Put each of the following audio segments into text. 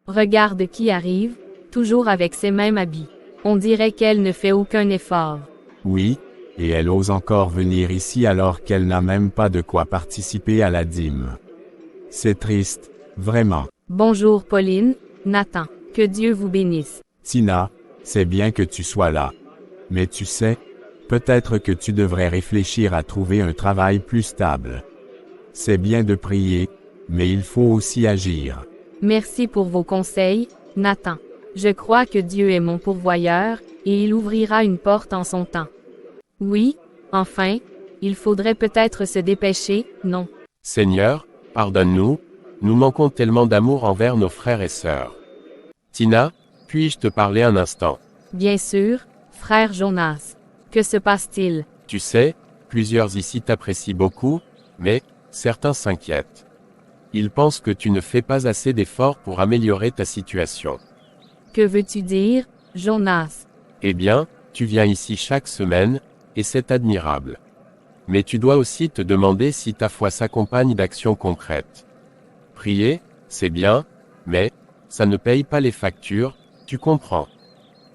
Regarde qui arrive, toujours avec ses mêmes habits. On dirait qu'elle ne fait aucun effort. Oui, et elle ose encore venir ici alors qu'elle n'a même pas de quoi participer à la dîme. C'est triste, vraiment. Bonjour Pauline, Nathan. Que Dieu vous bénisse. Tina, c'est bien que tu sois là. Mais tu sais, peut-être que tu devrais réfléchir à trouver un travail plus stable. C'est bien de prier, mais il faut aussi agir. Merci pour vos conseils, Nathan. Je crois que Dieu est mon pourvoyeur, et il ouvrira une porte en son temps. Oui, enfin, il faudrait peut-être se dépêcher, non? Seigneur, pardonne-nous, nous manquons tellement d'amour envers nos frères et sœurs. Tina, puis-je te parler un instant? Bien sûr, frère Jonas. Que se passe-t-il? Tu sais, plusieurs ici t'apprécient beaucoup, mais certains s'inquiètent. Ils pensent que tu ne fais pas assez d'efforts pour améliorer ta situation. Que veux-tu dire, Jonas? Eh bien, tu viens ici chaque semaine, et c'est admirable. Mais tu dois aussi te demander si ta foi s'accompagne d'actions concrètes. Prier, c'est bien, mais ça ne paye pas les factures, tu comprends.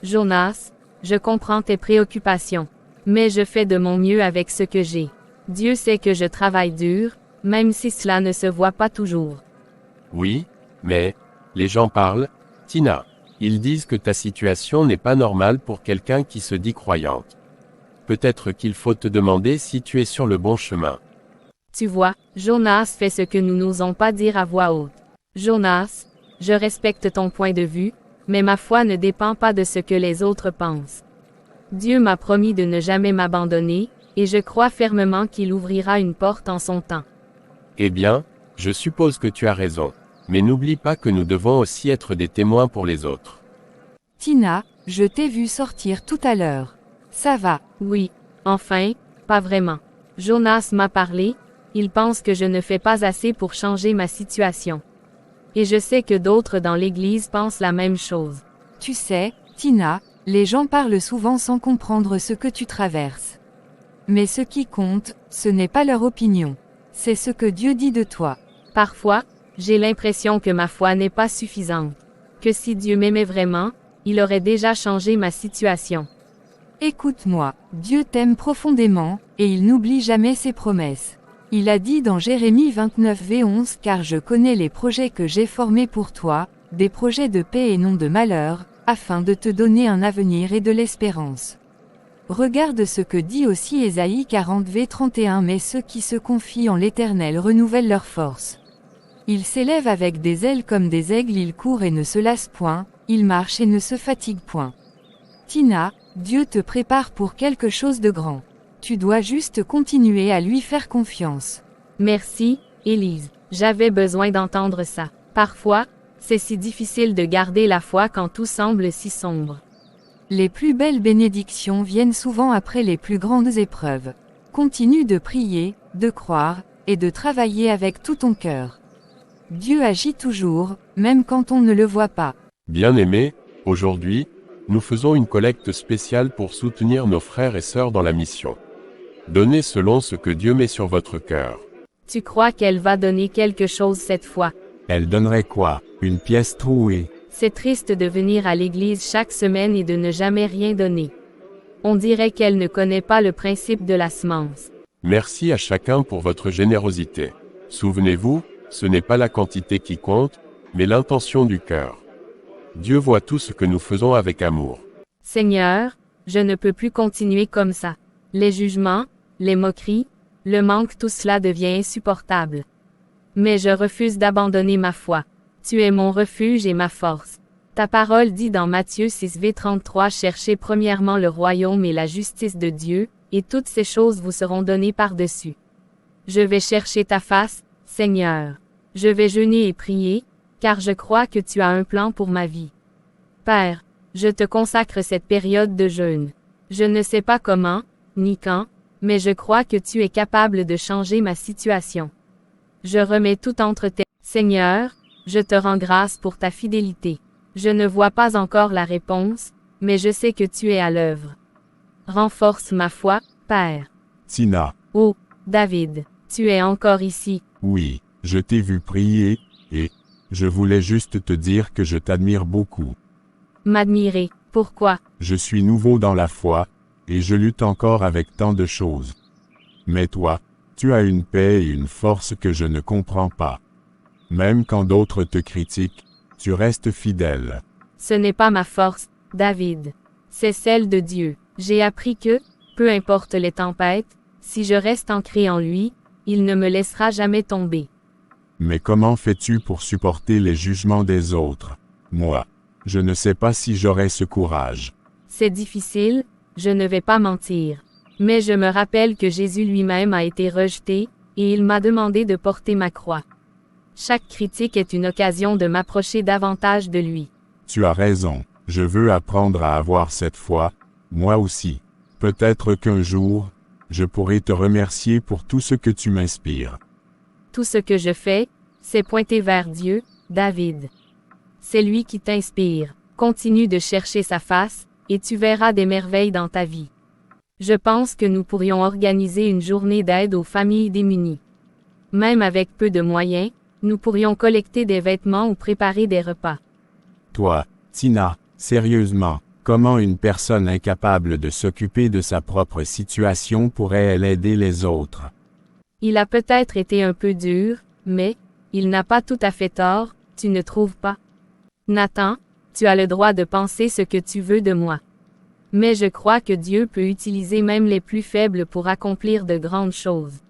Jonas, je comprends tes préoccupations. Mais je fais de mon mieux avec ce que j'ai. Dieu sait que je travaille dur, même si cela ne se voit pas toujours. Oui, mais les gens parlent, Tina. Ils disent que ta situation n'est pas normale pour quelqu'un qui se dit croyante. Peut-être qu'il faut te demander si tu es sur le bon chemin. Tu vois, Jonas fait ce que nous n'osons pas dire à voix haute. Jonas, je respecte ton point de vue, mais ma foi ne dépend pas de ce que les autres pensent. Dieu m'a promis de ne jamais m'abandonner, et je crois fermement qu'il ouvrira une porte en son temps. Eh bien, je suppose que tu as raison. Mais n'oublie pas que nous devons aussi être des témoins pour les autres. Tina, je t'ai vu sortir tout à l'heure. Ça va? Oui, enfin, pas vraiment. Jonas m'a parlé, il pense que je ne fais pas assez pour changer ma situation. Et je sais que d'autres dans l'Église pensent la même chose. Tu sais, Tina, les gens parlent souvent sans comprendre ce que tu traverses. Mais ce qui compte, ce n'est pas leur opinion. C'est ce que Dieu dit de toi. Parfois, j'ai l'impression que ma foi n'est pas suffisante. Que si Dieu m'aimait vraiment, il aurait déjà changé ma situation. Écoute-moi, Dieu t'aime profondément, et il n'oublie jamais ses promesses. Il a dit dans Jérémie 29:11 « Car je connais les projets que j'ai formés pour toi, des projets de paix et non de malheur, afin de te donner un avenir et de l'espérance. » Regarde ce que dit aussi Ésaïe 40:31 « Mais ceux qui se confient en l'Éternel renouvellent leur force. Ils s'élèvent avec des ailes comme des aigles, ils courent et ne se lassent point, ils marchent et ne se fatiguent point. » Tina, Dieu te prépare pour quelque chose de grand. Tu dois juste continuer à lui faire confiance. Merci, Élise. J'avais besoin d'entendre ça. Parfois, c'est si difficile de garder la foi quand tout semble si sombre. Les plus belles bénédictions viennent souvent après les plus grandes épreuves. Continue de prier, de croire, et de travailler avec tout ton cœur. Dieu agit toujours, même quand on ne le voit pas. Bien-aimés, aujourd'hui, nous faisons une collecte spéciale pour soutenir nos frères et sœurs dans la mission. Donnez selon ce que Dieu met sur votre cœur. Tu crois qu'elle va donner quelque chose cette fois? Elle donnerait quoi? Une pièce trouée. C'est triste de venir à l'église chaque semaine et de ne jamais rien donner. On dirait qu'elle ne connaît pas le principe de la semence. Merci à chacun pour votre générosité. Souvenez-vous, ce n'est pas la quantité qui compte, mais l'intention du cœur. Dieu voit tout ce que nous faisons avec amour. Seigneur, je ne peux plus continuer comme ça. Les jugements, les moqueries, le manque, tout cela devient insupportable. Mais je refuse d'abandonner ma foi. Tu es mon refuge et ma force. Ta parole dit dans Matthieu 6:33 « Cherchez premièrement le royaume et la justice de Dieu, et toutes ces choses vous seront données par-dessus. » Je vais chercher ta face, Seigneur. Je vais jeûner et prier, car je crois que tu as un plan pour ma vie. Père, je te consacre cette période de jeûne. Je ne sais pas comment, ni quand, mais je crois que tu es capable de changer ma situation. Je remets tout entre tes mains. Seigneur, je te rends grâce pour ta fidélité. Je ne vois pas encore la réponse, mais je sais que tu es à l'œuvre. Renforce ma foi, Père. Tina, Oh, David, tu es encore ici. oui, je t'ai vu prier, et Je voulais juste te dire que je t'admire beaucoup. M'admirer. Pourquoi? Je suis nouveau dans la foi, et je lutte encore avec tant de choses. Mais toi, tu as une paix et une force que je ne comprends pas. Même quand d'autres te critiquent, tu restes fidèle. Ce n'est pas ma force, David. C'est celle de Dieu. J'ai appris que, peu importe les tempêtes, si je reste ancré en lui, il ne me laissera jamais tomber. Mais comment fais-tu pour supporter les jugements des autres? Moi, je ne sais pas si j'aurai ce courage. C'est difficile, je ne vais pas mentir. Mais je me rappelle que Jésus lui-même a été rejeté, et il m'a demandé de porter ma croix. Chaque critique est une occasion de m'approcher davantage de lui. Tu as raison, je veux apprendre à avoir cette foi, moi aussi. Peut-être qu'un jour, je pourrai te remercier pour tout ce que tu m'inspires. Tout ce que je fais, c'est pointer vers Dieu, David. C'est lui qui t'inspire. Continue de chercher sa face, et tu verras des merveilles dans ta vie. Je pense que nous pourrions organiser une journée d'aide aux familles démunies. Même avec peu de moyens, nous pourrions collecter des vêtements ou préparer des repas. Toi, Tina, sérieusement, comment une personne incapable de s'occuper de sa propre situation pourrait-elle aider les autres? Il a peut-être été un peu dur, mais, il n'a pas tout à fait tort, tu ne trouves pas? Nathan, tu as le droit de penser ce que tu veux de moi. Mais je crois que Dieu peut utiliser même les plus faibles pour accomplir de grandes choses.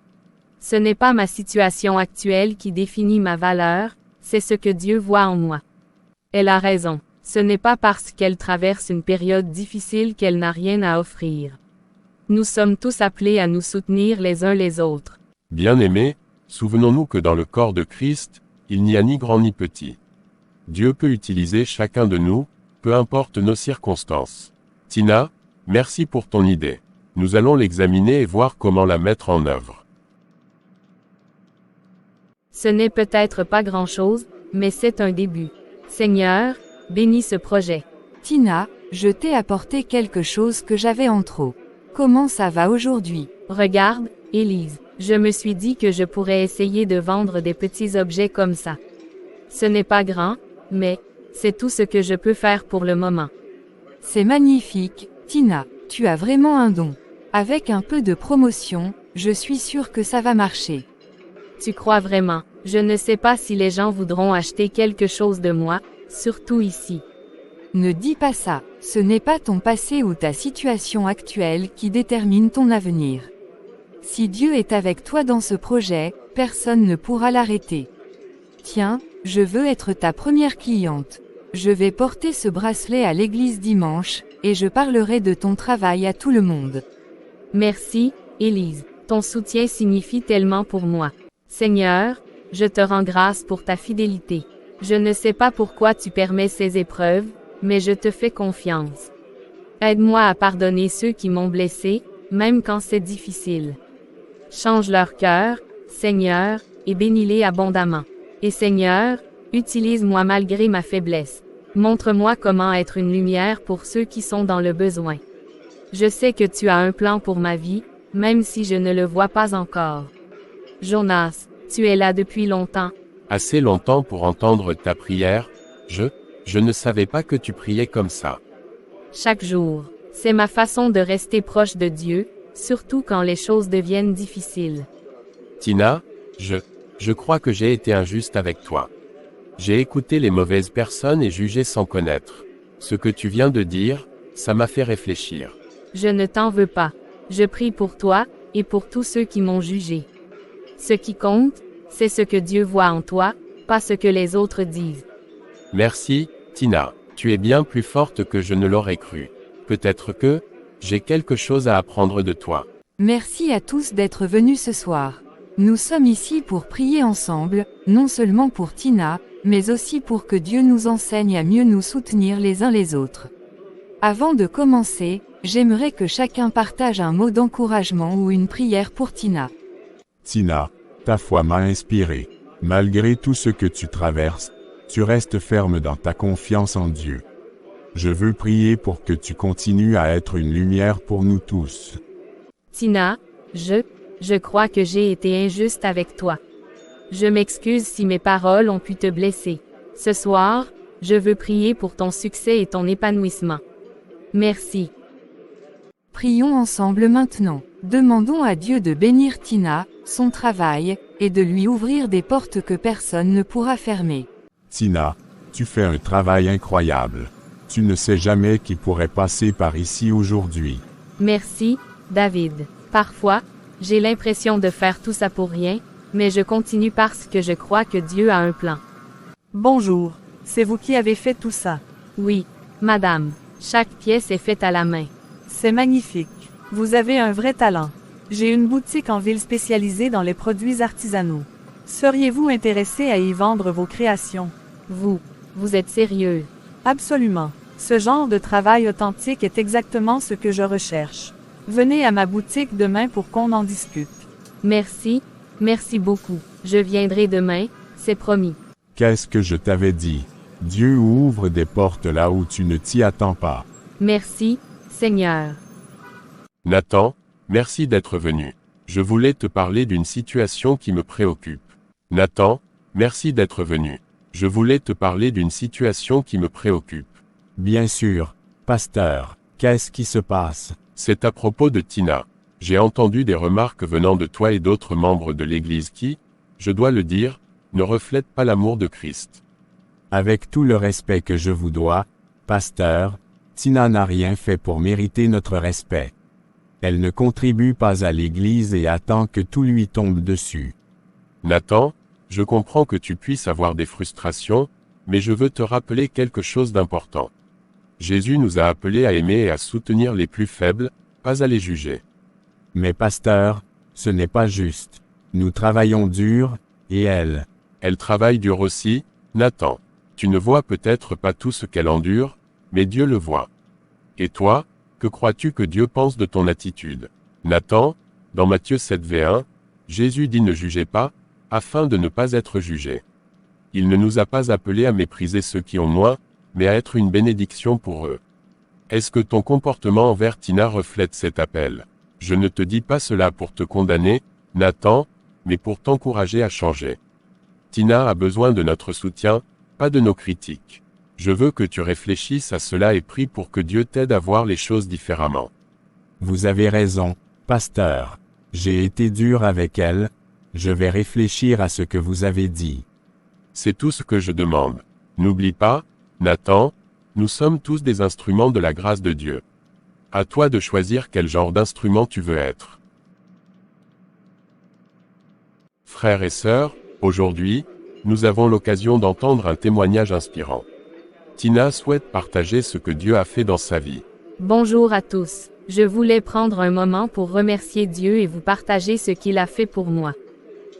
Ce n'est pas ma situation actuelle qui définit ma valeur, c'est ce que Dieu voit en moi. Elle a raison, ce n'est pas parce qu'elle traverse une période difficile qu'elle n'a rien à offrir. Nous sommes tous appelés à nous soutenir les uns les autres. Bien-aimés, souvenons-nous que dans le corps de Christ, il n'y a ni grand ni petit. Dieu peut utiliser chacun de nous, peu importe nos circonstances. Tina, merci pour ton idée. Nous allons l'examiner et voir comment la mettre en œuvre. Ce n'est peut-être pas grand-chose, mais c'est un début. Seigneur, bénis ce projet. Tina, je t'ai apporté quelque chose que j'avais en trop. Comment ça va aujourd'hui? Regarde, Élise, je me suis dit que je pourrais essayer de vendre des petits objets comme ça. Ce n'est pas grand, mais c'est tout ce que je peux faire pour le moment. C'est magnifique, Tina, tu as vraiment un don. Avec un peu de promotion, je suis sûre que ça va marcher. Tu crois vraiment? Je ne sais pas si les gens voudront acheter quelque chose de moi, surtout ici. Ne dis pas ça, ce n'est pas ton passé ou ta situation actuelle qui détermine ton avenir. Si Dieu est avec toi dans ce projet, personne ne pourra l'arrêter. Tiens, je veux être ta première cliente. Je vais porter ce bracelet à l'église dimanche, et je parlerai de ton travail à tout le monde. Merci, Élise. Ton soutien signifie tellement pour moi. Seigneur, je te rends grâce pour ta fidélité. Je ne sais pas pourquoi tu permets ces épreuves, mais je te fais confiance. Aide-moi à pardonner ceux qui m'ont blessé, même quand c'est difficile. Change leur cœur, Seigneur, et bénis-les abondamment. Et Seigneur, utilise-moi malgré ma faiblesse. Montre-moi comment être une lumière pour ceux qui sont dans le besoin. Je sais que tu as un plan pour ma vie, même si je ne le vois pas encore. Jonas, tu es là depuis longtemps. Assez longtemps pour entendre ta prière, je ne savais pas que tu priais comme ça. Chaque jour, c'est ma façon de rester proche de Dieu, surtout quand les choses deviennent difficiles. Tina, je crois que j'ai été injuste avec toi. J'ai écouté les mauvaises personnes et jugé sans connaître. Ce que tu viens de dire, ça m'a fait réfléchir. Je ne t'en veux pas. Je prie pour toi, et pour tous ceux qui m'ont jugé. Ce qui compte, c'est ce que Dieu voit en toi, pas ce que les autres disent. Merci, Tina. Tu es bien plus forte que je ne l'aurais cru. Peut-être que, j'ai quelque chose à apprendre de toi. Merci à tous d'être venus ce soir. Nous sommes ici pour prier ensemble, non seulement pour Tina, mais aussi pour que Dieu nous enseigne à mieux nous soutenir les uns les autres. Avant de commencer, j'aimerais que chacun partage un mot d'encouragement ou une prière pour Tina. Tina, ta foi m'a inspiré. Malgré tout ce que tu traverses, tu restes ferme dans ta confiance en Dieu. Je veux prier pour que tu continues à être une lumière pour nous tous. Tina, je crois que j'ai été injuste avec toi. Je m'excuse si mes paroles ont pu te blesser. Ce soir, je veux prier pour ton succès et ton épanouissement. Merci. Prions ensemble maintenant. Demandons à Dieu de bénir Tina, son travail, et de lui ouvrir des portes que personne ne pourra fermer. Tina, tu fais un travail incroyable. Tu ne sais jamais qui pourrait passer par ici aujourd'hui. Merci, David. Parfois, j'ai l'impression de faire tout ça pour rien, mais je continue parce que je crois que Dieu a un plan. Bonjour, c'est vous qui avez fait tout ça. Oui, madame. Chaque pièce est faite à la main. C'est magnifique. Vous avez un vrai talent. J'ai une boutique en ville spécialisée dans les produits artisanaux. Seriez-vous intéressé à y vendre vos créations? Vous êtes sérieux? Absolument. Ce genre de travail authentique est exactement ce que je recherche. Venez à ma boutique demain pour qu'on en discute. Merci beaucoup. Je viendrai demain, c'est promis. Qu'est-ce que je t'avais dit? Dieu ouvre des portes là où tu ne t'y attends pas. Merci, Seigneur. Nathan, merci d'être venu. Je voulais te parler d'une situation qui me préoccupe. Nathan, merci d'être venu. Je voulais te parler d'une situation qui me préoccupe. Bien sûr, pasteur. Qu'est-ce qui se passe? C'est à propos de Tina. J'ai entendu des remarques venant de toi et d'autres membres de l'Église qui, je dois le dire, ne reflètent pas l'amour de Christ. Avec tout le respect que je vous dois, pasteur, Tina n'a rien fait pour mériter notre respect. Elle ne contribue pas à l'Église et attend que tout lui tombe dessus. Nathan, je comprends que tu puisses avoir des frustrations, mais je veux te rappeler quelque chose d'important. Jésus nous a appelés à aimer et à soutenir les plus faibles, pas à les juger. Mais pasteur, ce n'est pas juste. Nous travaillons dur, et elle. Elle travaille dur aussi, Nathan. Tu ne vois peut-être pas tout ce qu'elle endure, mais Dieu le voit. Et toi, que crois-tu que Dieu pense de ton attitude? Nathan, dans Matthieu 7:1, Jésus dit ne jugez pas, afin de ne pas être jugé. Il ne nous a pas appelés à mépriser ceux qui ont moins, mais à être une bénédiction pour eux. Est-ce que ton comportement envers Tina reflète cet appel? Je ne te dis pas cela pour te condamner, Nathan, mais pour t'encourager à changer. Tina a besoin de notre soutien, pas de nos critiques. Je veux que tu réfléchisses à cela et prie pour que Dieu t'aide à voir les choses différemment. Vous avez raison, pasteur. J'ai été dur avec elle. Je vais réfléchir à ce que vous avez dit. C'est tout ce que je demande. N'oublie pas, Nathan, nous sommes tous des instruments de la grâce de Dieu. À toi de choisir quel genre d'instrument tu veux être. Frères et sœurs, aujourd'hui, nous avons l'occasion d'entendre un témoignage inspirant. Tina souhaite partager ce que Dieu a fait dans sa vie. Bonjour à tous. Je voulais prendre un moment pour remercier Dieu et vous partager ce qu'il a fait pour moi.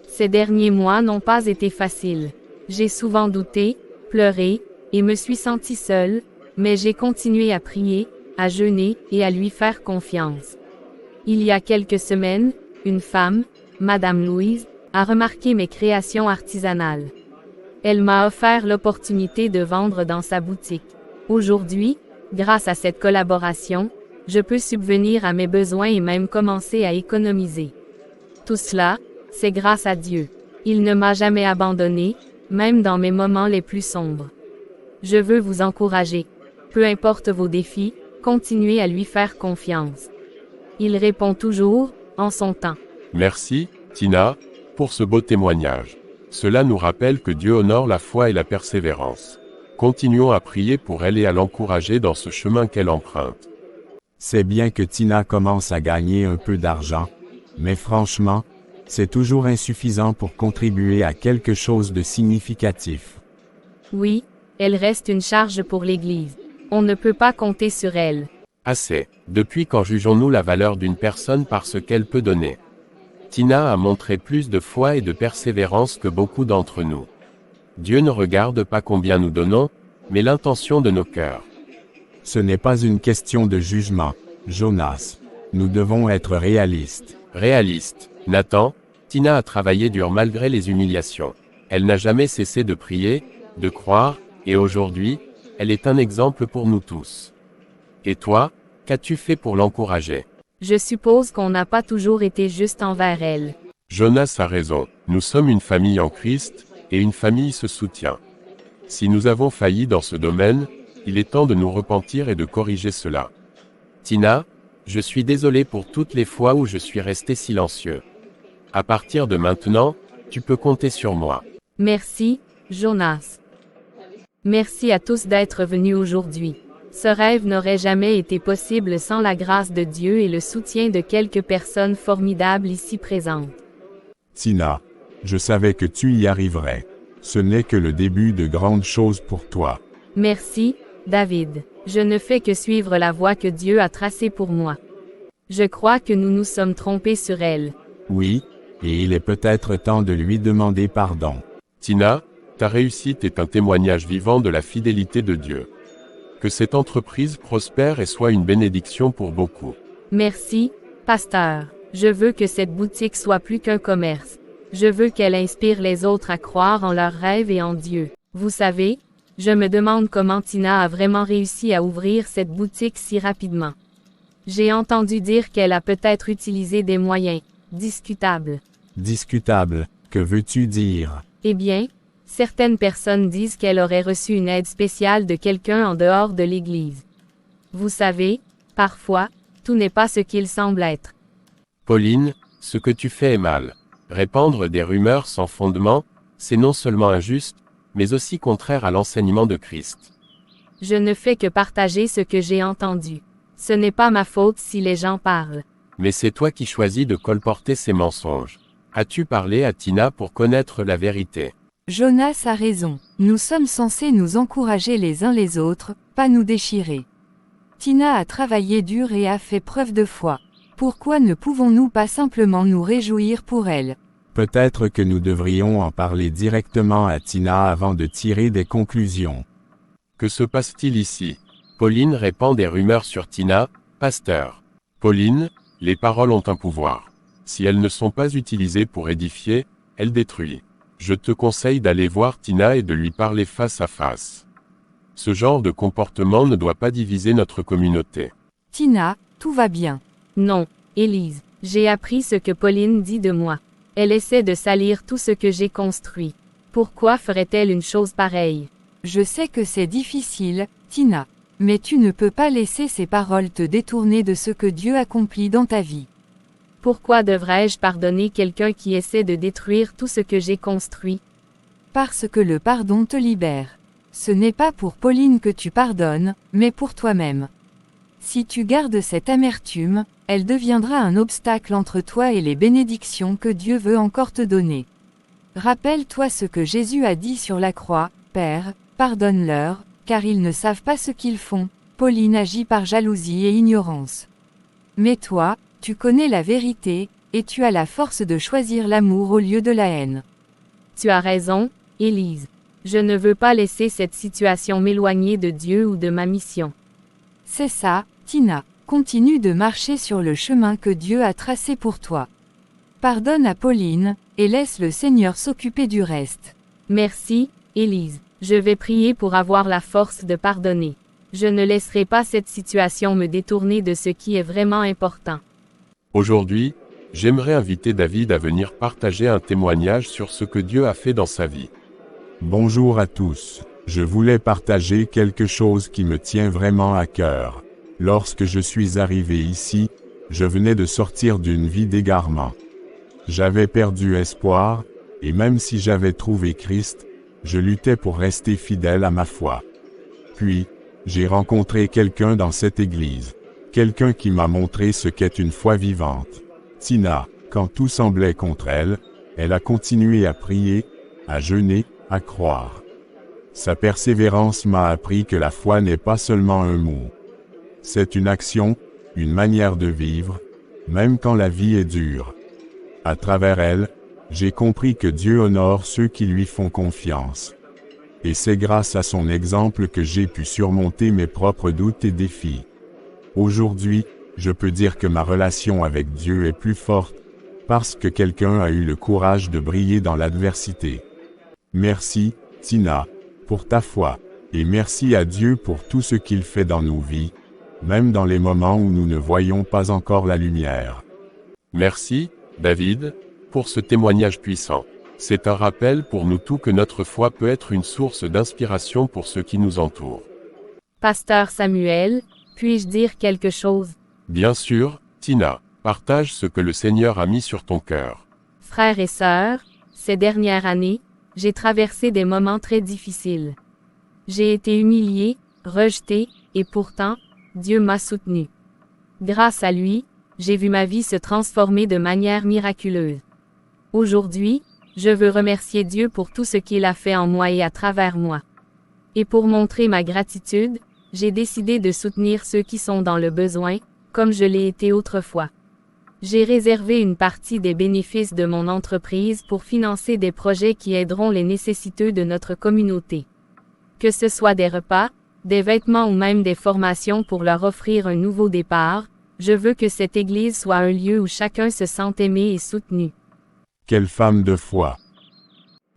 Ces derniers mois n'ont pas été faciles. J'ai souvent douté, pleuré, et me suis sentie seule, mais j'ai continué à prier, à jeûner et à lui faire confiance. Il y a quelques semaines, une femme, Madame Louise, a remarqué mes créations artisanales. Elle m'a offert l'opportunité de vendre dans sa boutique. Aujourd'hui, grâce à cette collaboration, je peux subvenir à mes besoins et même commencer à économiser. Tout cela, c'est grâce à Dieu. Il ne m'a jamais abandonné, même dans mes moments les plus sombres. Je veux vous encourager. Peu importe vos défis, continuez à lui faire confiance. Il répond toujours, en son temps. Merci, Tina, pour ce beau témoignage. Cela nous rappelle que Dieu honore la foi et la persévérance. Continuons à prier pour elle et à l'encourager dans ce chemin qu'elle emprunte. C'est bien que Tina commence à gagner un peu d'argent, mais franchement, c'est toujours insuffisant pour contribuer à quelque chose de significatif. Oui, elle reste une charge pour l'Église. On ne peut pas compter sur elle. Assez. Depuis quand jugeons-nous la valeur d'une personne par ce qu'elle peut donner? Tina a montré plus de foi et de persévérance que beaucoup d'entre nous. Dieu ne regarde pas combien nous donnons, mais l'intention de nos cœurs. Ce n'est pas une question de jugement, Jonas. Nous devons être réalistes. Réaliste. Nathan, Tina a travaillé dur malgré les humiliations. Elle n'a jamais cessé de prier, de croire, et aujourd'hui, elle est un exemple pour nous tous. Et toi, qu'as-tu fait pour l'encourager? Je suppose qu'on n'a pas toujours été juste envers elle. Jonas a raison. Nous sommes une famille en Christ, et une famille se soutient. Si nous avons failli dans ce domaine, il est temps de nous repentir et de corriger cela. Tina, je suis désolé pour toutes les fois où je suis resté silencieux. À partir de maintenant, tu peux compter sur moi. Merci, Jonas. Merci à tous d'être venus aujourd'hui. Ce rêve n'aurait jamais été possible sans la grâce de Dieu et le soutien de quelques personnes formidables ici présentes. Tina, je savais que tu y arriverais. Ce n'est que le début de grandes choses pour toi. Merci, David. Je ne fais que suivre la voie que Dieu a tracée pour moi. Je crois que nous nous sommes trompés sur elle. Oui, et il est peut-être temps de lui demander pardon. Tina, ta réussite est un témoignage vivant de la fidélité de Dieu. Que cette entreprise prospère et soit une bénédiction pour beaucoup. Merci, pasteur. Je veux que cette boutique soit plus qu'un commerce. Je veux qu'elle inspire les autres à croire en leurs rêves et en Dieu. Vous savez, je me demande comment Tina a vraiment réussi à ouvrir cette boutique si rapidement. J'ai entendu dire qu'elle a peut-être utilisé des moyens discutables. Discutable, que veux-tu dire? Eh bien, certaines personnes disent qu'elle aurait reçu une aide spéciale de quelqu'un en dehors de l'Église. Vous savez, parfois, tout n'est pas ce qu'il semble être. Pauline, ce que tu fais est mal. Répandre des rumeurs sans fondement, c'est non seulement injuste, mais aussi contraire à l'enseignement de Christ. Je ne fais que partager ce que j'ai entendu. Ce n'est pas ma faute si les gens parlent. Mais c'est toi qui choisis de colporter ces mensonges. As-tu parlé à Tina pour connaître la vérité? Jonas a raison. Nous sommes censés nous encourager les uns les autres, pas nous déchirer. Tina a travaillé dur et a fait preuve de foi. Pourquoi ne pouvons-nous pas simplement nous réjouir pour elle? Peut-être que nous devrions en parler directement à Tina avant de tirer des conclusions. Que se passe-t-il ici? Pauline répand des rumeurs sur Tina, pasteur. Pauline, les paroles ont un pouvoir. Si elles ne sont pas utilisées pour édifier, elles détruisent. Je te conseille d'aller voir Tina et de lui parler face à face. Ce genre de comportement ne doit pas diviser notre communauté. Tina, tout va bien. Non, Élise, j'ai appris ce que Pauline dit de moi. Elle essaie de salir tout ce que j'ai construit. Pourquoi ferait-elle une chose pareille? Je sais que c'est difficile, Tina. Mais tu ne peux pas laisser ces paroles te détourner de ce que Dieu accomplit dans ta vie. Pourquoi devrais-je pardonner quelqu'un qui essaie de détruire tout ce que j'ai construit? Parce que le pardon te libère. Ce n'est pas pour Pauline que tu pardonnes, mais pour toi-même. Si tu gardes cette amertume, elle deviendra un obstacle entre toi et les bénédictions que Dieu veut encore te donner. Rappelle-toi ce que Jésus a dit sur la croix, « Père, pardonne-leur, car ils ne savent pas ce qu'ils font. » Pauline agit par jalousie et ignorance. Mais toi, tu connais la vérité, et tu as la force de choisir l'amour au lieu de la haine. Tu as raison, Élise. Je ne veux pas laisser cette situation m'éloigner de Dieu ou de ma mission. C'est ça, Tina. Continue de marcher sur le chemin que Dieu a tracé pour toi. Pardonne à Pauline, et laisse le Seigneur s'occuper du reste. Merci, Élise. Je vais prier pour avoir la force de pardonner. Je ne laisserai pas cette situation me détourner de ce qui est vraiment important. Aujourd'hui, j'aimerais inviter David à venir partager un témoignage sur ce que Dieu a fait dans sa vie. Bonjour à tous. Je voulais partager quelque chose qui me tient vraiment à cœur. Lorsque je suis arrivé ici, je venais de sortir d'une vie d'égarement. J'avais perdu espoir, et même si j'avais trouvé Christ, je luttais pour rester fidèle à ma foi. Puis, j'ai rencontré quelqu'un dans cette église. Quelqu'un qui m'a montré ce qu'est une foi vivante. Tina, quand tout semblait contre elle, elle a continué à prier, à jeûner, à croire. Sa persévérance m'a appris que la foi n'est pas seulement un mot. C'est une action, une manière de vivre, même quand la vie est dure. À travers elle, j'ai compris que Dieu honore ceux qui lui font confiance. Et c'est grâce à son exemple que j'ai pu surmonter mes propres doutes et défis. Aujourd'hui, je peux dire que ma relation avec Dieu est plus forte, parce que quelqu'un a eu le courage de briller dans l'adversité. Merci, Tina, pour ta foi, et merci à Dieu pour tout ce qu'il fait dans nos vies, même dans les moments où nous ne voyons pas encore la lumière. Merci, David, pour ce témoignage puissant. C'est un rappel pour nous tous que notre foi peut être une source d'inspiration pour ceux qui nous entourent. Pasteur Samuel, puis-je dire quelque chose? Bien sûr, Tina, partage ce que le Seigneur a mis sur ton cœur. Frères et sœurs, ces dernières années, j'ai traversé des moments très difficiles. J'ai été humilié, rejeté, et pourtant, Dieu m'a soutenu. Grâce à lui, j'ai vu ma vie se transformer de manière miraculeuse. Aujourd'hui, je veux remercier Dieu pour tout ce qu'il a fait en moi et à travers moi. Et pour montrer ma gratitude, j'ai décidé de soutenir ceux qui sont dans le besoin, comme je l'ai été autrefois. J'ai réservé une partie des bénéfices de mon entreprise pour financer des projets qui aideront les nécessiteux de notre communauté. Que ce soit des repas, des vêtements ou même des formations pour leur offrir un nouveau départ, je veux que cette Église soit un lieu où chacun se sente aimé et soutenu. Quelle femme de foi!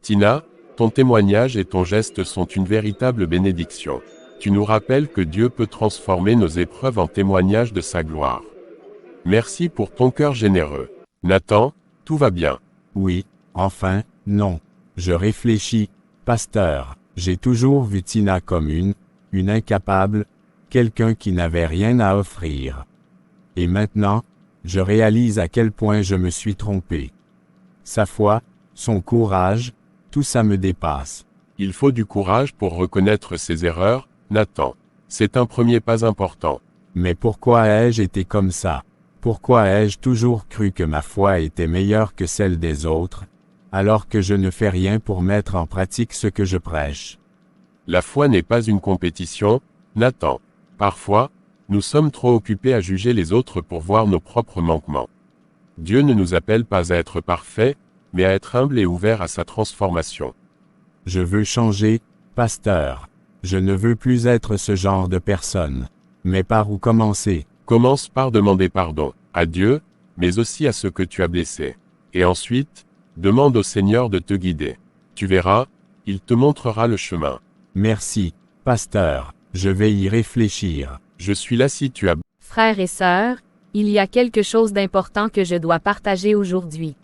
Tina, ton témoignage et ton geste sont une véritable bénédiction. Tu nous rappelles que Dieu peut transformer nos épreuves en témoignages de sa gloire. Merci pour ton cœur généreux. Nathan, tout va bien. Oui, enfin, non. Je réfléchis, pasteur. J'ai toujours vu Tina comme une incapable, quelqu'un qui n'avait rien à offrir. Et maintenant, je réalise à quel point je me suis trompé. Sa foi, son courage, tout ça me dépasse. Il faut du courage pour reconnaître ses erreurs, Nathan. C'est un premier pas important. Mais pourquoi ai-je été comme ça? Pourquoi ai-je toujours cru que ma foi était meilleure que celle des autres, alors que je ne fais rien pour mettre en pratique ce que je prêche? La foi n'est pas une compétition, Nathan. Parfois, nous sommes trop occupés à juger les autres pour voir nos propres manquements. Dieu ne nous appelle pas à être parfaits, mais à être humbles et ouverts à sa transformation. Je veux changer, pasteur. Je ne veux plus être ce genre de personne. Mais par où commencer? Commence par demander pardon à Dieu, mais aussi à ceux que tu as blessés. Et ensuite, demande au Seigneur de te guider. Tu verras, il te montrera le chemin. Merci, pasteur. Je vais y réfléchir. Je suis là si tu as... Frères et sœurs, il y a quelque chose d'important que je dois partager aujourd'hui.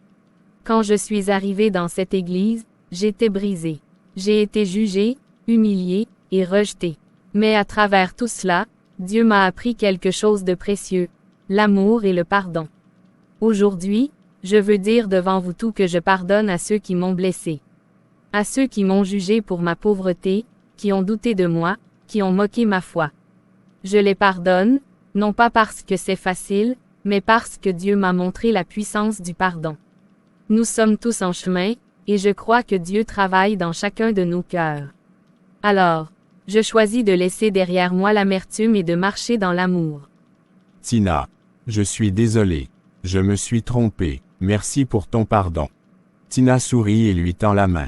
Quand je suis arrivé dans cette église, j'étais brisé. J'ai été jugé, humilié et rejeté. Mais à travers tout cela, Dieu m'a appris quelque chose de précieux, l'amour et le pardon. Aujourd'hui, je veux dire devant vous tout que je pardonne à ceux qui m'ont blessé. À ceux qui m'ont jugé pour ma pauvreté, qui ont douté de moi, qui ont moqué ma foi. Je les pardonne, non pas parce que c'est facile, mais parce que Dieu m'a montré la puissance du pardon. Nous sommes tous en chemin, et je crois que Dieu travaille dans chacun de nos cœurs. Alors, je choisis de laisser derrière moi l'amertume et de marcher dans l'amour. Tina, je suis désolé. Je me suis trompé. Merci pour ton pardon. Tina sourit et lui tend la main.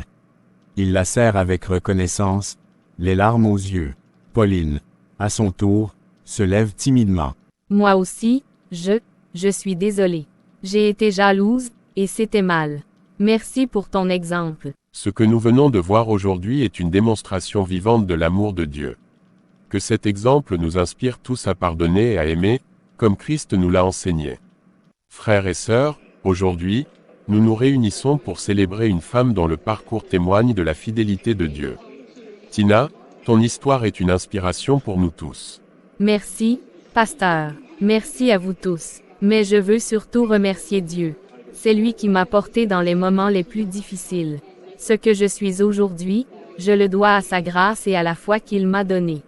Il la serre avec reconnaissance, les larmes aux yeux. Pauline, à son tour, se lève timidement. Moi aussi, je suis désolée. J'ai été jalouse, et c'était mal. Merci pour ton exemple. Ce que nous venons de voir aujourd'hui est une démonstration vivante de l'amour de Dieu. Que cet exemple nous inspire tous à pardonner et à aimer, comme Christ nous l'a enseigné. Frères et sœurs, aujourd'hui, nous nous réunissons pour célébrer une femme dont le parcours témoigne de la fidélité de Dieu. Tina, ton histoire est une inspiration pour nous tous. Merci, pasteur. Merci à vous tous. Mais je veux surtout remercier Dieu. C'est lui qui m'a porté dans les moments les plus difficiles. Ce que je suis aujourd'hui, je le dois à sa grâce et à la foi qu'il m'a donnée.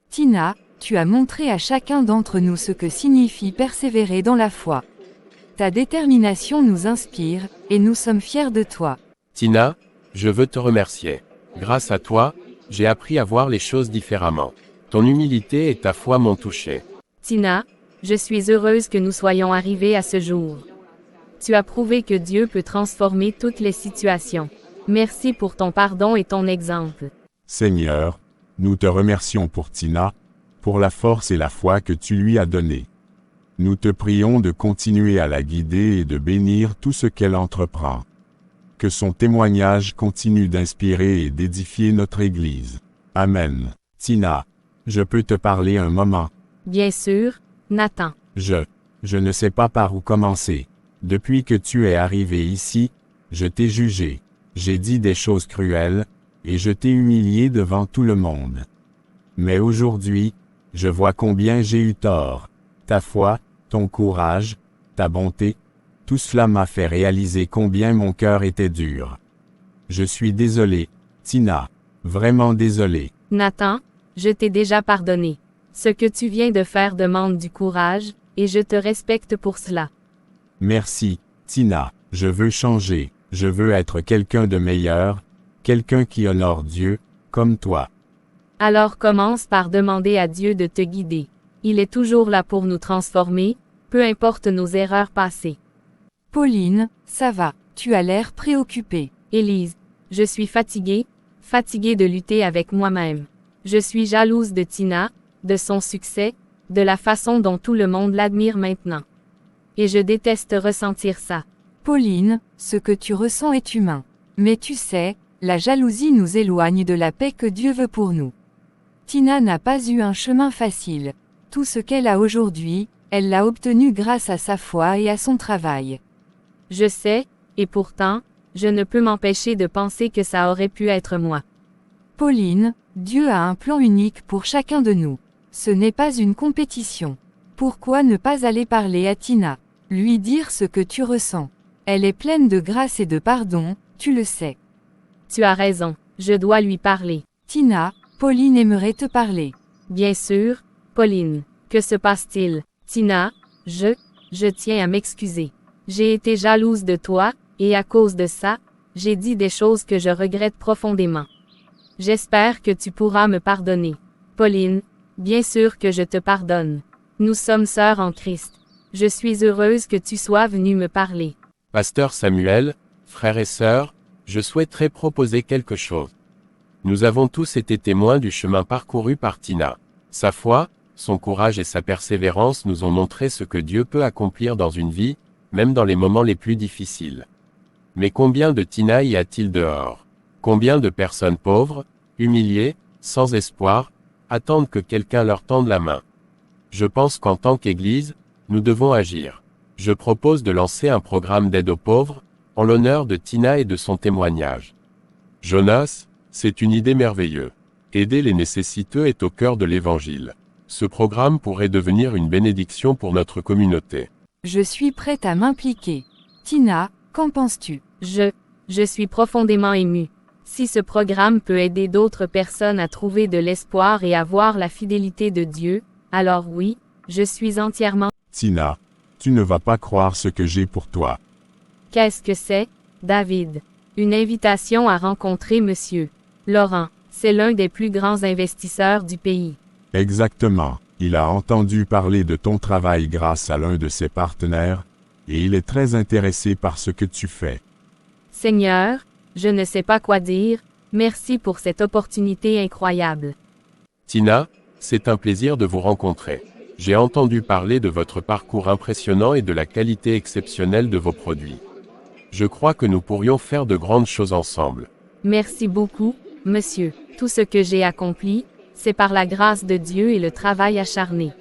Tina, tu as montré à chacun d'entre nous ce que signifie persévérer dans la foi. Ta détermination nous inspire, et nous sommes fiers de toi. Tina, je veux te remercier. Grâce à toi, j'ai appris à voir les choses différemment. Ton humilité et ta foi m'ont touché. Tina, je suis heureuse que nous soyons arrivés à ce jour. Tu as prouvé que Dieu peut transformer toutes les situations. Merci pour ton pardon et ton exemple. Seigneur, nous te remercions pour Tina, pour la force et la foi que tu lui as donnée. Nous te prions de continuer à la guider et de bénir tout ce qu'elle entreprend. Que son témoignage continue d'inspirer et d'édifier notre Église. Amen. Tina, je peux te parler un moment. Bien sûr, Nathan. Je ne sais pas par où commencer. Depuis que tu es arrivé ici, je t'ai jugé. J'ai dit des choses cruelles, et je t'ai humilié devant tout le monde. Mais aujourd'hui, je vois combien j'ai eu tort. Ta foi, ton courage, ta bonté, tout cela m'a fait réaliser combien mon cœur était dur. Je suis désolé, Tina, vraiment désolé. Nathan, je t'ai déjà pardonné. Ce que tu viens de faire demande du courage, et je te respecte pour cela. Merci, Tina, je veux changer, je veux être quelqu'un de meilleur, quelqu'un qui honore Dieu, comme toi. Alors commence par demander à Dieu de te guider. Il est toujours là pour nous transformer, peu importe nos erreurs passées. Pauline, ça va, tu as l'air préoccupée. Élise, je suis fatiguée de lutter avec moi-même. Je suis jalouse de Tina, de son succès, de la façon dont tout le monde l'admire maintenant. Et je déteste ressentir ça. Pauline, ce que tu ressens est humain. Mais tu sais, la jalousie nous éloigne de la paix que Dieu veut pour nous. Tina n'a pas eu un chemin facile. Tout ce qu'elle a aujourd'hui, elle l'a obtenu grâce à sa foi et à son travail. Je sais, et pourtant, je ne peux m'empêcher de penser que ça aurait pu être moi. Pauline, Dieu a un plan unique pour chacun de nous. Ce n'est pas une compétition. Pourquoi ne pas aller parler à Tina? Lui dire ce que tu ressens. Elle est pleine de grâce et de pardon, tu le sais. Tu as raison, je dois lui parler. Tina, Pauline aimerait te parler. Bien sûr, Pauline. Que se passe-t-il? Tina, je tiens à m'excuser. J'ai été jalouse de toi, et à cause de ça, j'ai dit des choses que je regrette profondément. J'espère que tu pourras me pardonner. Pauline, bien sûr que je te pardonne. Nous sommes sœurs en Christ. Je suis heureuse que tu sois venu me parler. Pasteur Samuel, frères et sœurs, je souhaiterais proposer quelque chose. Nous avons tous été témoins du chemin parcouru par Tina. Sa foi, son courage et sa persévérance nous ont montré ce que Dieu peut accomplir dans une vie, même dans les moments les plus difficiles. Mais combien de Tina y a-t-il dehors? Combien de personnes pauvres, humiliées, sans espoir, attendent que quelqu'un leur tende la main? Je pense qu'en tant qu'Église, nous devons agir. Je propose de lancer un programme d'aide aux pauvres, en l'honneur de Tina et de son témoignage. Jonas, c'est une idée merveilleuse. Aider les nécessiteux est au cœur de l'Évangile. Ce programme pourrait devenir une bénédiction pour notre communauté. Je suis prête à m'impliquer. Tina, qu'en penses-tu? Je suis profondément émue. Si ce programme peut aider d'autres personnes à trouver de l'espoir et à voir la fidélité de Dieu, alors oui, je suis entièrement... Tina, tu ne vas pas croire ce que j'ai pour toi. Qu'est-ce que c'est, David? Une invitation à rencontrer Monsieur Laurent. C'est l'un des plus grands investisseurs du pays. Exactement. Il a entendu parler de ton travail grâce à l'un de ses partenaires, et il est très intéressé par ce que tu fais. Seigneur, je ne sais pas quoi dire, merci pour cette opportunité incroyable. Tina, c'est un plaisir de vous rencontrer. J'ai entendu parler de votre parcours impressionnant et de la qualité exceptionnelle de vos produits. Je crois que nous pourrions faire de grandes choses ensemble. Merci beaucoup, monsieur. Tout ce que j'ai accompli, c'est par la grâce de Dieu et le travail acharné.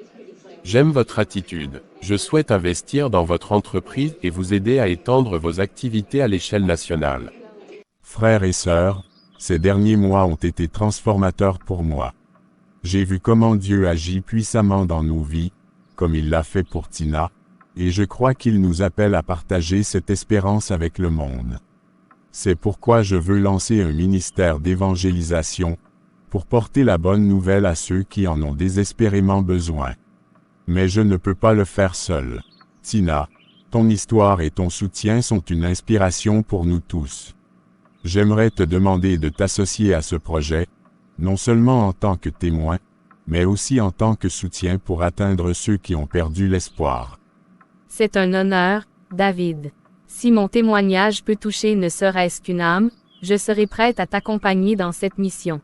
J'aime votre attitude. Je souhaite investir dans votre entreprise et vous aider à étendre vos activités à l'échelle nationale. Frères et sœurs, ces derniers mois ont été transformateurs pour moi. J'ai vu comment Dieu agit puissamment dans nos vies, comme il l'a fait pour Tina, et je crois qu'il nous appelle à partager cette espérance avec le monde. C'est pourquoi je veux lancer un ministère d'évangélisation, pour porter la bonne nouvelle à ceux qui en ont désespérément besoin. Mais je ne peux pas le faire seul. Tina, ton histoire et ton soutien sont une inspiration pour nous tous. J'aimerais te demander de t'associer à ce projet, non seulement en tant que témoin, mais aussi en tant que soutien pour atteindre ceux qui ont perdu l'espoir. C'est un honneur, David. Si mon témoignage peut toucher ne serait-ce qu'une âme, je serai prête à t'accompagner dans cette mission.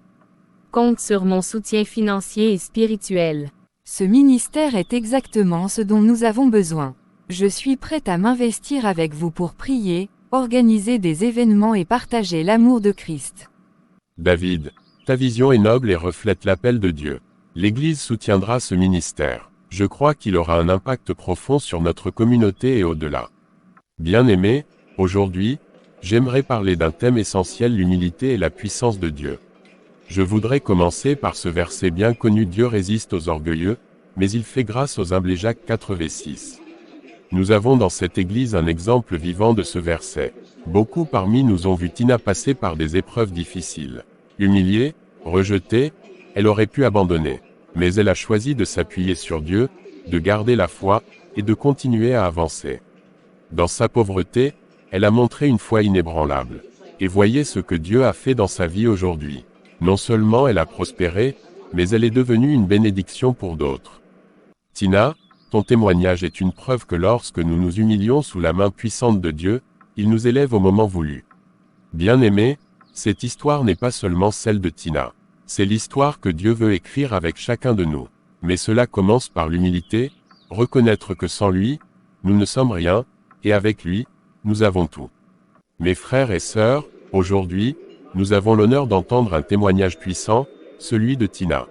Compte sur mon soutien financier et spirituel. Ce ministère est exactement ce dont nous avons besoin. Je suis prête à m'investir avec vous pour prier, organiser des événements et partager l'amour de Christ. David, ta vision est noble et reflète l'appel de Dieu. L'Église soutiendra ce ministère. Je crois qu'il aura un impact profond sur notre communauté et au-delà. Bien-aimés, aujourd'hui, j'aimerais parler d'un thème essentiel, l'humilité et la puissance de Dieu. Je voudrais commencer par ce verset bien connu: Dieu résiste aux orgueilleux, mais il fait grâce aux humbles. Jacques 4,6. Nous avons dans cette église un exemple vivant de ce verset. Beaucoup parmi nous ont vu Tina passer par des épreuves difficiles. Humiliée, rejetée, elle aurait pu abandonner. Mais elle a choisi de s'appuyer sur Dieu, de garder la foi, et de continuer à avancer. Dans sa pauvreté, elle a montré une foi inébranlable. Et voyez ce que Dieu a fait dans sa vie aujourd'hui. Non seulement elle a prospéré, mais elle est devenue une bénédiction pour d'autres. Tina, ton témoignage est une preuve que lorsque nous nous humilions sous la main puissante de Dieu, il nous élève au moment voulu. Bien-aimés, cette histoire n'est pas seulement celle de Tina. C'est l'histoire que Dieu veut écrire avec chacun de nous. Mais cela commence par l'humilité, reconnaître que sans lui, nous ne sommes rien, et avec lui, nous avons tout. Mes frères et sœurs, aujourd'hui, nous avons l'honneur d'entendre un témoignage puissant, celui de Tina.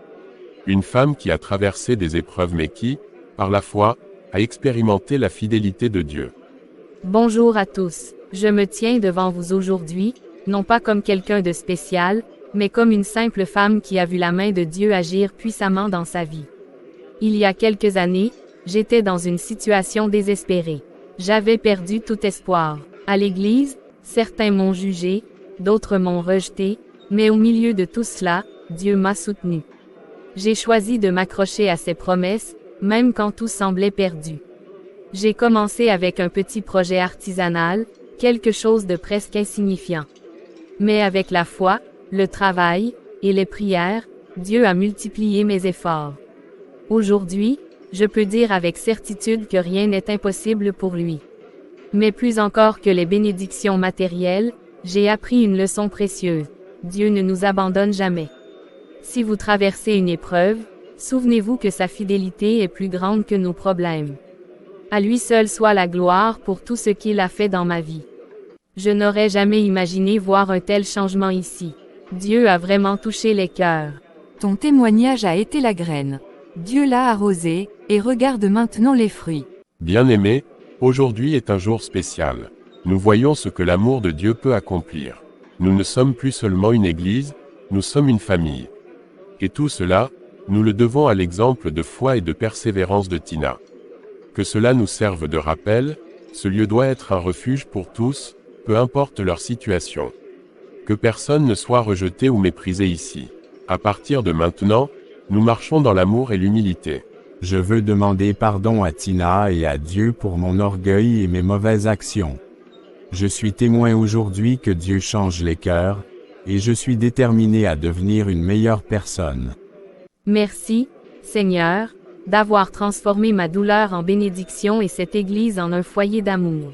Une femme qui a traversé des épreuves mais qui, par la foi, a expérimenté la fidélité de Dieu. Bonjour à tous. Je me tiens devant vous aujourd'hui, non pas comme quelqu'un de spécial, mais comme une simple femme qui a vu la main de Dieu agir puissamment dans sa vie. Il y a quelques années, j'étais dans une situation désespérée. J'avais perdu tout espoir. À l'église, certains m'ont jugé, d'autres m'ont rejeté, mais au milieu de tout cela, Dieu m'a soutenu. J'ai choisi de m'accrocher à ses promesses, même quand tout semblait perdu. J'ai commencé avec un petit projet artisanal, quelque chose de presque insignifiant. Mais avec la foi, le travail, et les prières, Dieu a multiplié mes efforts. Aujourd'hui, je peux dire avec certitude que rien n'est impossible pour lui. Mais plus encore que les bénédictions matérielles, j'ai appris une leçon précieuse. Dieu ne nous abandonne jamais. Si vous traversez une épreuve, souvenez-vous que sa fidélité est plus grande que nos problèmes. À lui seul soit la gloire pour tout ce qu'il a fait dans ma vie. Je n'aurais jamais imaginé voir un tel changement ici. Dieu a vraiment touché les cœurs. Ton témoignage a été la graine. Dieu l'a arrosé, et regarde maintenant les fruits. Bien-aimés, aujourd'hui est un jour spécial. Nous voyons ce que l'amour de Dieu peut accomplir. Nous ne sommes plus seulement une église, nous sommes une famille. Et tout cela, nous le devons à l'exemple de foi et de persévérance de Tina. Que cela nous serve de rappel, ce lieu doit être un refuge pour tous, peu importe leur situation. Que personne ne soit rejeté ou méprisé ici. À partir de maintenant, nous marchons dans l'amour et l'humilité. Je veux demander pardon à Tina et à Dieu pour mon orgueil et mes mauvaises actions. Je suis témoin aujourd'hui que Dieu change les cœurs, et je suis déterminé à devenir une meilleure personne. Merci, Seigneur, d'avoir transformé ma douleur en bénédiction et cette église en un foyer d'amour.